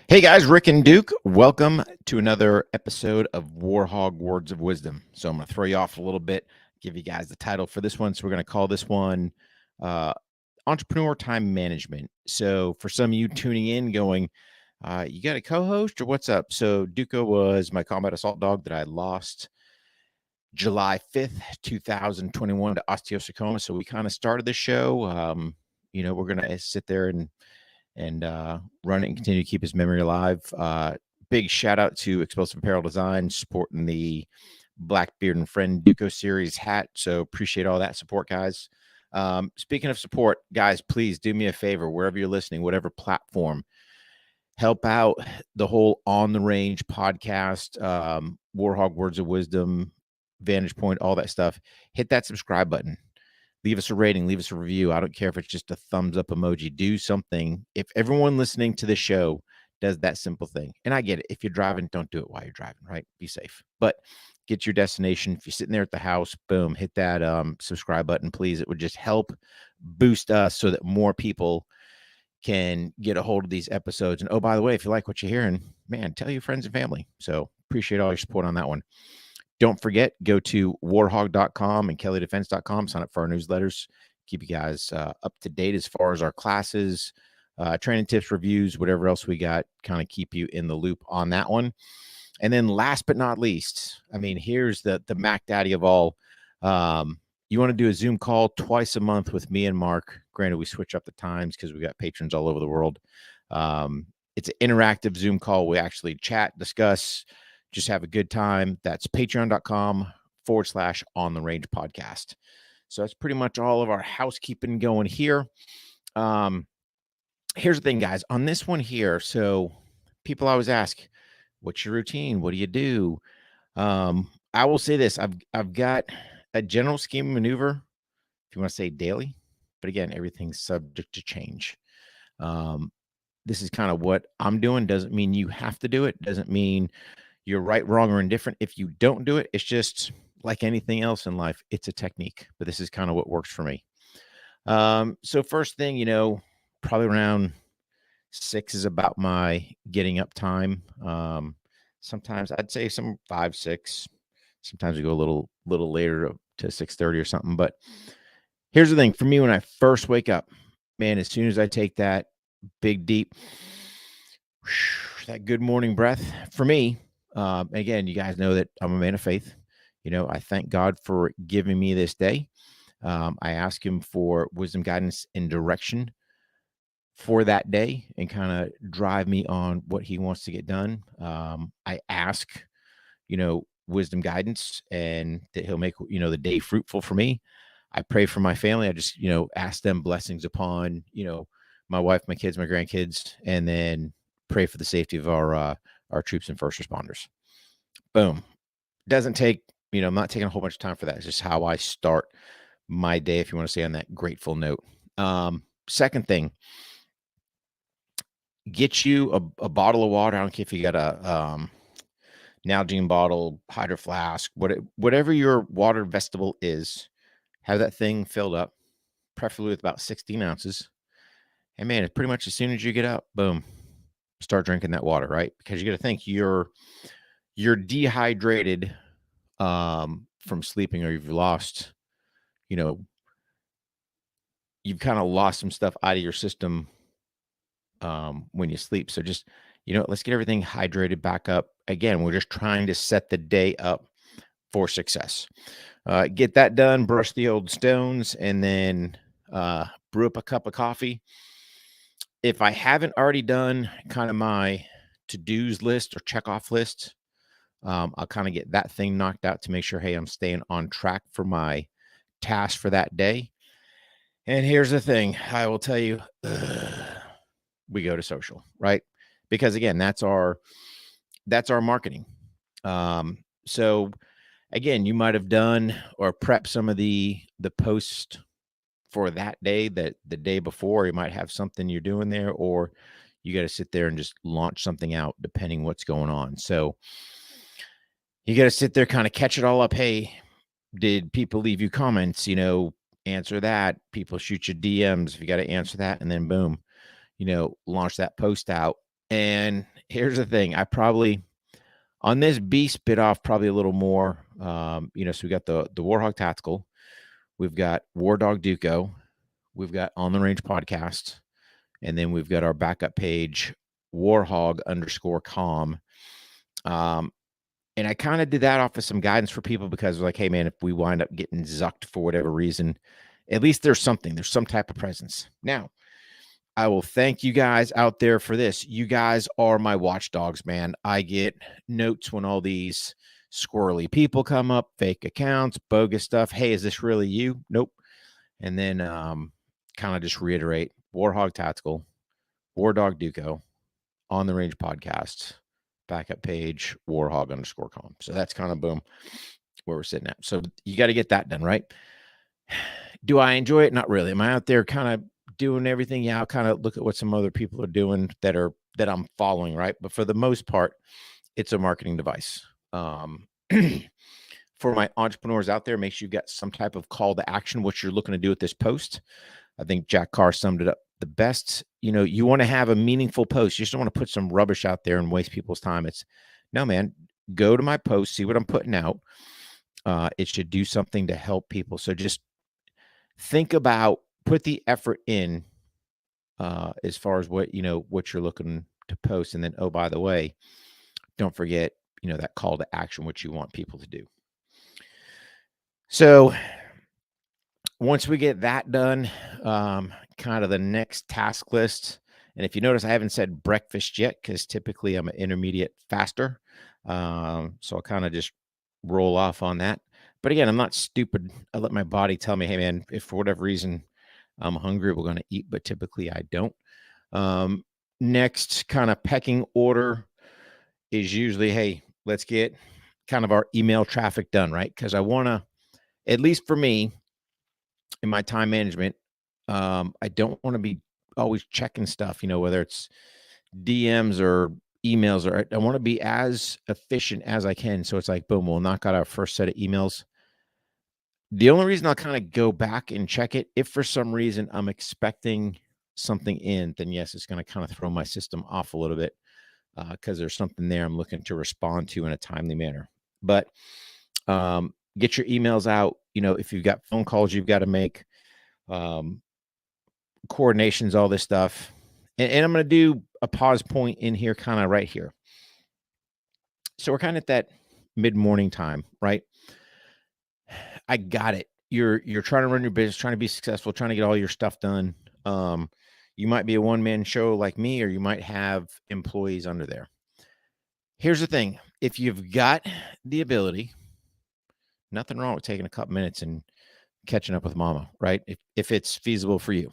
Hey guys, Rick and Duke, welcome to another episode of War HOGG Words of Wisdom. So I'm going to throw you off a little bit, give you guys the title for this one. So we're going to call this one Entrepreneur Time Management. So for some of you tuning in going, you got a co-host or what's up? So Duca was my combat assault dog that I lost July 5th, 2021 to osteosarcoma. So we kind of started the show. We're going to sit there and run it and continue to keep his memory alive. Big shout out to Explosive Apparel Design supporting the Blackbeard and Friend Duco Series hat. So appreciate all that support, guys. Speaking of support, guys, please do me a favor, wherever you're listening, whatever platform, help out the whole On the Range podcast, War HOGG Words of Wisdom, Vantage Point, all that stuff. Hit that subscribe button. Leave us a rating, leave us a review. I don't care if it's just a thumbs up emoji. Do something. If everyone listening to the show does that simple thing, and I get it. If you're driving, don't do it while you're driving, right? Be safe. But get your destination. If you're sitting there at the house, boom, hit that subscribe button, please. It would just help boost us so that more people can get a hold of these episodes. And oh, by the way, if you like what you're hearing, man, tell your friends and family. So appreciate all your support on that one. Don't forget, go to warhogg.com and kellydefense.com. Sign up for our newsletters. Keep you guys up to date as far as our classes, training tips, reviews, whatever else we got. Kind of keep you in the loop on that one. And then last but not least, I mean, here's the Mac Daddy of all. You want to do a Zoom call twice a month with me and Mark. Granted, we switch up the times because we got patrons all over the world. It's an interactive Zoom call. We actually chat, discuss, just have a good time. That's patreon.com/On the Range podcast. So that's pretty much all of our housekeeping going here. Here's the thing, guys, on this one here. So people always ask, what's your routine? What do you do? I will say this. I've got a general scheme of maneuver, if you want to say daily, but again, everything's subject to change. This is kind of what I'm doing. Doesn't mean you have to do it. Doesn't mean you're right, wrong, or indifferent. If you don't do it, it's just like anything else in life. It's a technique, but this is kind of what works for me. So first thing, probably around 6 is about my getting up time. Sometimes I'd say some 5, 6. Sometimes we go a little later to 6:30 or something. But here's the thing for me, when I first wake up, man, as soon as I take that big, deep, that good morning breath for me, again, you guys know that I'm a man of faith. I thank God for giving me this day. I ask him for wisdom, guidance, and direction for that day and kind of drive me on what he wants to get done. I ask, wisdom, guidance, and that he'll make, the day fruitful for me. I pray for my family. I just, ask them blessings upon, my wife, my kids, my grandkids, and then pray for the safety of our troops and first responders. Boom. Doesn't take, I'm not taking a whole bunch of time for that. It's just how I start my day, if you want to say on that grateful note. Second thing, get you a bottle of water. I don't care if you got a Nalgene bottle, Hydro Flask, whatever your water vegetable is, have that thing filled up, preferably with about 16 ounces. And man, it's pretty much as soon as you get up, boom, start drinking that water, right? Because you got to think you're dehydrated from sleeping, or you've lost, you've kind of lost some stuff out of your system when you sleep. So just, let's get everything hydrated back up. Again, we're just trying to set the day up for success. Get that done, brush the old stones, and then brew up a cup of coffee. If I haven't already done kind of my to-dos list or check-off list, I'll kind of get that thing knocked out to make sure, hey, I'm staying on track for my task for that day. And here's the thing, I will tell you, we go to social, right? Because again, that's our marketing. So again, you might have done or prepped some of the posts for that day, that the day before. You might have something you're doing there, or you got to sit there and just launch something out depending what's going on. So you got to sit there, kind of catch it all up. Hey, did people leave you comments? Answer that. People shoot you DMs. If you got to answer that, and then boom, launch that post out. And here's the thing. I probably on this beast bit off probably a little more. So we got the War HOGG Tactical, we've got War Dog Duco, we've got On the Range podcast, and then we've got our backup page, warhog_com. And I kind of did that off of some guidance for people because like, hey man, if we wind up getting zucked for whatever reason, at least there's some type of presence. Now, I will thank you guys out there for this. You guys are my watchdogs, man. I get notes when all these squirrely people come up, fake accounts, bogus stuff. Hey, is this really you? Nope. And then kind of just reiterate, War HOGG Tactical, War Dog Duco, On the Range podcast, backup page, warhog_com. So that's kind of boom where we're sitting at. So you got to get that done, right? Do I enjoy it? Not really. Am I out there kind of doing everything? Yeah, I'll kind of look at what some other people are doing that I'm following, right? But for the most part, it's a marketing device. For my entrepreneurs out there, make sure you got some type of call to action, what you're looking to do with this post. I think Jack Carr summed it up the best. You want to have a meaningful post. You just don't want to put some rubbish out there and waste people's time. It's no, man, go to my post, see what I'm putting out. It should do something to help people. So just think about, put the effort in as far as what you're looking to post. And then, oh, by the way, don't forget, that call to action, what you want people to do. So once we get that done, kind of the next task list. And if you notice, I haven't said breakfast yet because typically I'm an intermediate faster. So I'll kind of just roll off on that. But again, I'm not stupid. I let my body tell me, hey, man, if for whatever reason I'm hungry, we're going to eat. But typically I don't. Next kind of pecking order is usually, hey, let's get kind of our email traffic done, right? Because I want to, at least for me, in my time management, I don't want to be always checking stuff, whether it's DMs or emails, or I want to be as efficient as I can. So it's like, boom, we'll knock out our first set of emails. The only reason I'll kind of go back and check it, if for some reason I'm expecting something in, then yes, it's going to kind of throw my system off a little bit because there's something there I'm looking to respond to in a timely manner. But get your emails out. If you've got phone calls you've got to make, coordinations, all this stuff. And I'm going to do a pause point in here, kind of right here. So we're kind of at that mid-morning time, right? I got it. You're trying to run your business, trying to be successful, trying to get all your stuff done. You might be a one-man show like me, or you might have employees under there. Here's the thing. If you've got the ability, nothing wrong with taking a couple minutes and catching up with mama, right? If it's feasible for you.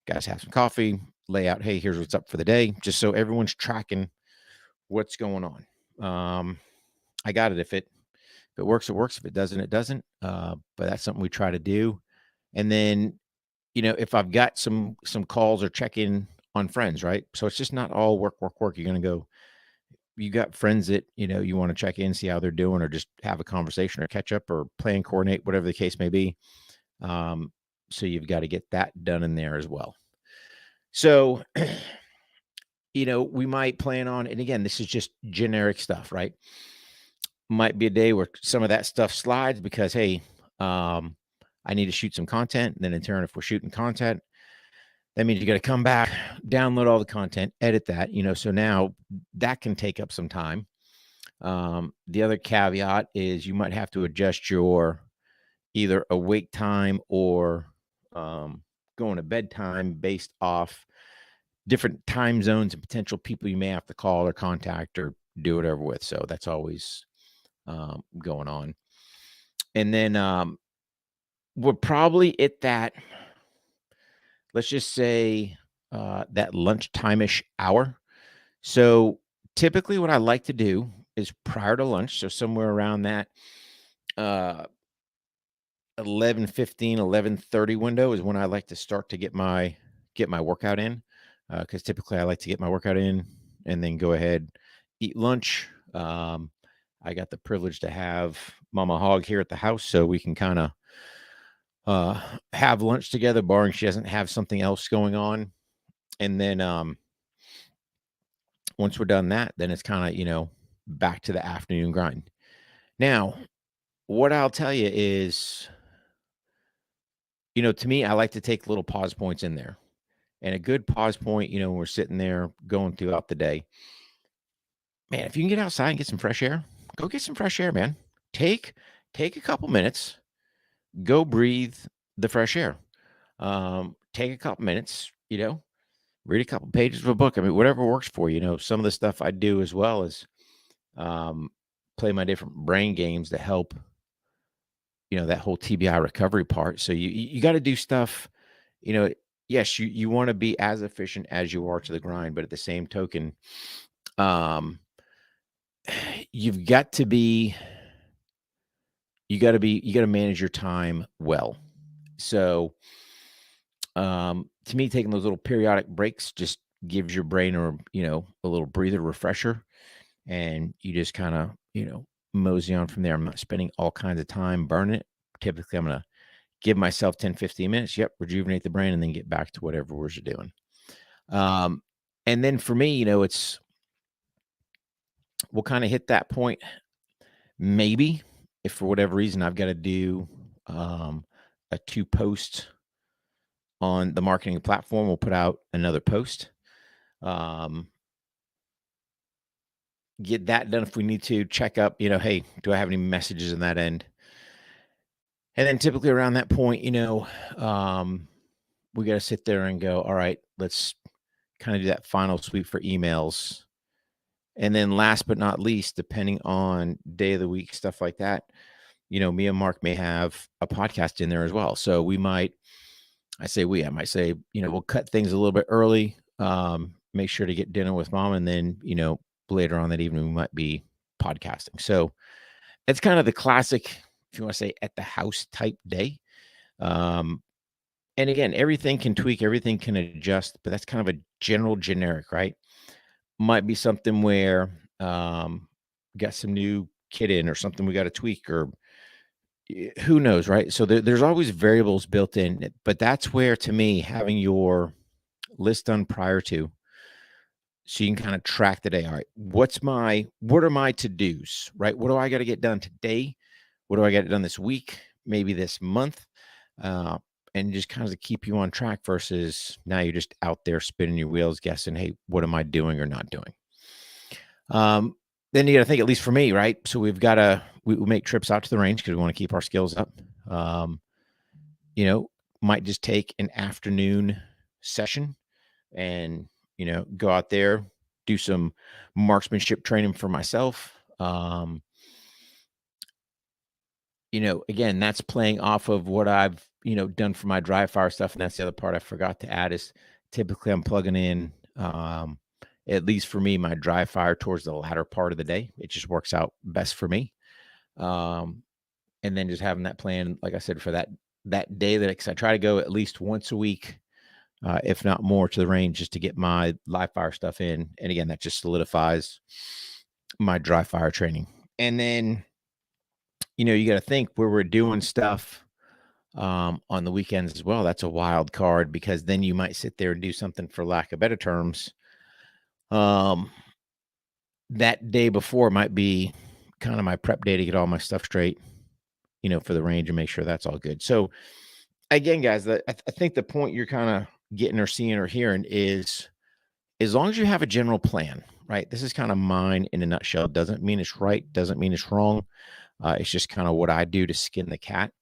Guys, have some coffee, lay out, hey, here's what's up for the day, just so everyone's tracking what's going on. I got it. If it works, it works. If it doesn't, it doesn't. But that's something we try to do. And then, if I've got some calls or check in on friends, right? So it's just not all work. You're going to go, you got friends that, you want to check in, see how they're doing, or just have a conversation or catch up or plan, coordinate, whatever the case may be. So you've got to get that done in there as well. So, we might plan on, and again, this is just generic stuff, right? Might be a day where some of that stuff slides because, hey, I need to shoot some content. And then in turn, if we're shooting content, that means you got to come back, download all the content, edit that, so now that can take up some time. The other caveat is you might have to adjust your either awake time or going to bedtime based off different time zones and potential people you may have to call or contact or do whatever with. So that's always going on. And then we're probably at that, let's just say that lunchtime-ish hour. So typically what I like to do is prior to lunch, so somewhere around that 11:15, 11:30 window is when I like to start to get my workout in, because typically I like to get my workout in and then go ahead, eat lunch. I got the privilege to have Mama Hog here at the house, so we can kind of have lunch together, barring she doesn't have something else going on. And then once we're done that, then it's kind of, back to the afternoon grind. Now, what I'll tell you is, to me, I like to take little pause points in there. And a good pause point, when we're sitting there going throughout the day, man, if you can get outside and get some fresh air, go get some fresh air, man. Take take a couple minutes, go breathe the fresh air. Take a couple minutes, read a couple pages of a book. I mean, whatever works for you. Some of the stuff I do as well is play my different brain games to help, that whole TBI recovery part. So you got to do stuff, yes, you want to be as efficient as you are to the grind, but at the same token, um, you've got to be, you got to manage your time well. So, to me, taking those little periodic breaks just gives your brain a little breather refresher, and you just kind of, mosey on from there. I'm not spending all kinds of time burning it. Typically, I'm going to give myself 10, 15 minutes. Yep. Rejuvenate the brain and then get back to whatever we're doing. And then for me, we'll kind of hit that point. Maybe if for whatever reason I've got to do a 2 post on the marketing platform, we'll put out another post. Get that done if we need to. Check up, hey, do I have any messages in that end? And then typically around that point, we got to sit there and go, all right, let's kind of do that final sweep for emails. And then last but not least, depending on day of the week, stuff like that, me and Mark may have a podcast in there as well. So I might say, we'll cut things a little bit early, make sure to get dinner with mom. And then, later on that evening, we might be podcasting. So it's kind of the classic, if you want to say, at the house type day. And again, everything can tweak, everything can adjust, but that's kind of a generic, right? Might be something where got some new kit in or something we got to tweak, or who knows, right? So there's always variables built in, but that's where, to me, having your list done prior to, so you can kind of track the day. All right, what are my to-dos, right? What do I got to get done today? What do I got done this week? Maybe this month? And just kind of keep you on track versus now you're just out there spinning your wheels, guessing, hey, what am I doing or not doing? Then you got to think, at least for me, right? So we make trips out to the range because we want to keep our skills up. Might just take an afternoon session and, go out there, do some marksmanship training for myself. Again, that's playing off of what I've, done for my dry fire stuff. And that's the other part I forgot to add is typically I'm plugging in, at least for me, my dry fire towards the latter part of the day. It just works out best for me. And then just having that plan, like I said, for that day cause I try to go at least once a week, if not more, to the range just to get my live fire stuff in. And again, that just solidifies my dry fire training. And then, you got to think where we're doing stuff on the weekends as well. That's a wild card because then you might sit there and do something, for lack of better terms. That day before might be kind of my prep day to get all my stuff straight, for the range and make sure that's all good. So again, guys, I think the point you're kind of getting or seeing or hearing is, as long as you have a general plan, right? This is kind of mine in a nutshell. Doesn't mean it's right. Doesn't mean it's wrong. It's just kind of what I do to skin the cat.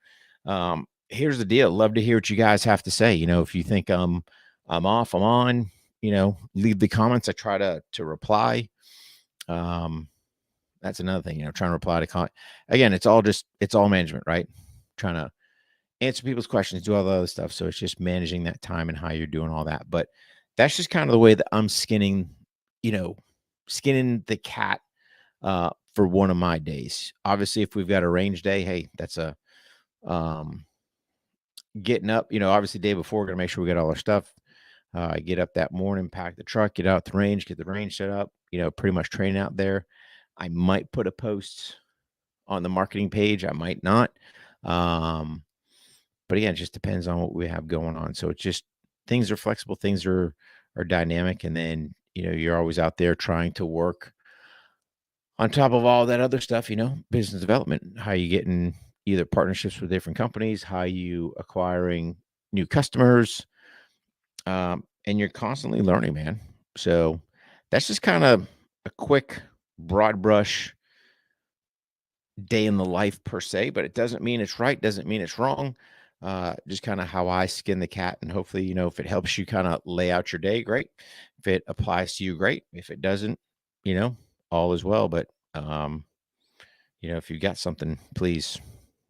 Here's the deal. Love to hear what you guys have to say. If you think I'm off, I'm on, leave the comments. I try to reply. That's another thing, trying to reply to comment. Again, it's all management, right? Trying to answer people's questions, do all the other stuff. So it's just managing that time and how you're doing all that. But that's just kind of the way that I'm skinning the cat, for one of my days. Obviously, if we've got a range day, hey, that's a getting up, obviously day before, we're going to make sure we got all our stuff. Get up that morning, pack the truck, get out the range, get the range set up, pretty much train out there. I might put a post on the marketing page. I might not. But again, it just depends on what we have going on. So it's just, things are flexible, things are dynamic. And then, you're always out there trying to work on top of all that other stuff, business development, how you getting either partnerships with different companies, how you acquiring new customers, and you're constantly learning, man. So that's just kind of a quick, broad brush day in the life per se, but it doesn't mean it's right, doesn't mean it's wrong. Just kind of how I skin the cat, and hopefully, if it helps you kind of lay out your day, great. If it applies to you, great. If it doesn't, all is well. But if you got something, please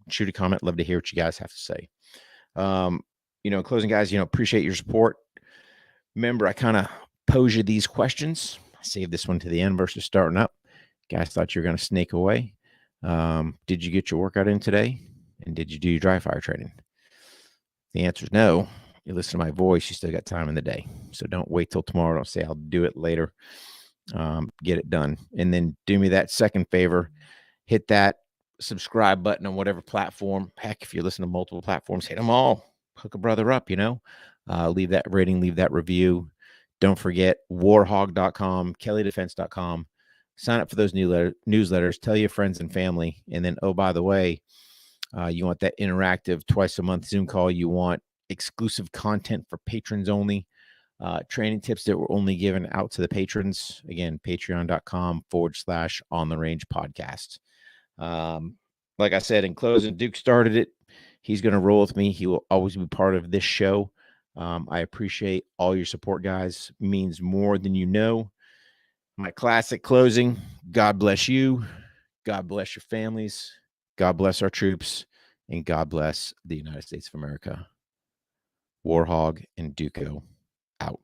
shoot a comment. Love to hear what you guys have to say. In closing, guys, appreciate your support. Remember, I kind of pose you these questions. I saved this one to the end versus starting up. Guys thought you were going to snake away. Did you get your workout in today? And did you do your dry fire training? The answer is no. You listen to my voice, you still got time in the day. So don't wait till tomorrow. Don't say I'll do it later. Get it done. And then do me that second favor. Hit that subscribe button on whatever platform. Heck, if you're listening to multiple platforms, hit them all. Hook a brother up, leave that rating, leave that review. Don't forget warhogg.com, kellydefense.com. Sign up for those newsletters. Tell your friends and family. And then, oh, by the way, you want that interactive twice a month Zoom call. You want exclusive content for patrons only. Training tips that were only given out to the patrons. Again, patreon.com/on the range podcast. Like I said, in closing, Duke started it. He's going to roll with me. He will always be part of this show. I appreciate all your support, guys. It means more than you know. My classic closing: God bless you. God bless your families. God bless our troops. And God bless the United States of America. War Hogg and Duco out.